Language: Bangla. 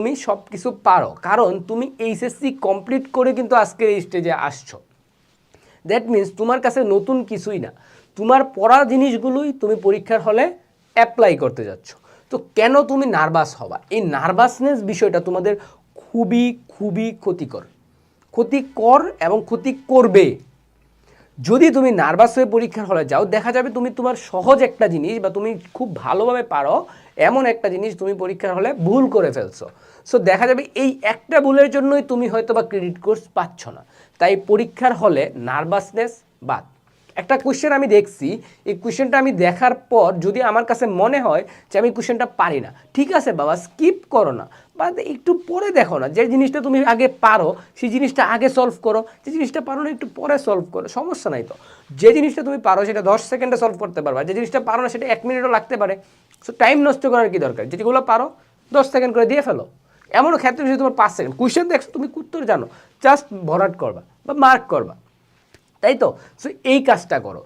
তুমি সব কিছু পারো, কারণ তুমি এইচএসসি কমপ্লিট করে কিন্তু আজকের এই স্টেজে আসছো। দ্যাট মিন্স তোমার কাছে নতুন কিছুই না, তোমার পড়া জিনিসগুলোই তুমি পরীক্ষার হলে অ্যাপ্লাই করতে যাচ্ছ। তো কেন তুমি নার্ভাস হবা? এই নার্ভাসনেস বিষয়টা তোমাদের খুবই খুবই ক্ষতিকর এবং ক্ষতি করবে। যদি তুমি নার্ভাস হয়ে পরীক্ষার হলে যাও, দেখা যাবে তুমি তোমার সহজ একটা জিনিস বা তুমি খুব ভালোভাবে পারো এমন একটা জিনিস তুমি পরীক্ষার হলে ভুল করে ফেলছো। সো দেখা যাবে এই একটা ভুলের জন্যই তুমি হয়তো বা ক্রেডিট কোর্স পাচ্ছ না। তাই পরীক্ষার হলে নার্ভাসনেস বাদ। একটা কোয়েশ্চেন আমি দেখছি, এই কোয়েশ্চেনটা আমি দেখার পর যদি আমার কাছে মনে হয় যে আমি কোয়েশ্চেনটা পারি না, ঠিক আছে বাবা, স্কিপ করো না, বা একটু পরে দেখো না, যে জিনিসটা তুমি আগে পারো সেই জিনিসটা আগে সলভ করো, যে জিনিসটা পারো না একটু পরে সলভ করো, সমস্যা নাই তো। যে জিনিসটা তুমি পারো সেটা 10 সেকেন্ডে সলভ করতে পারবা, যে জিনিসটা পারো না সেটা 1 মিনিটও লাগতে পারে। সো টাইম নষ্ট করার কি দরকার, যেগুলো পারো 10 সেকেন্ড করে দিয়ে ফেলো। এমনও ক্ষেত্রে যদি তোমার 5 সেকেন্ড কোয়েশ্চেন দেখছো, তুমি উত্তর জানো, জাস্ট ভরাট করবা বা মার্ক করবা, তাই তো? সো এই কাজটা করো।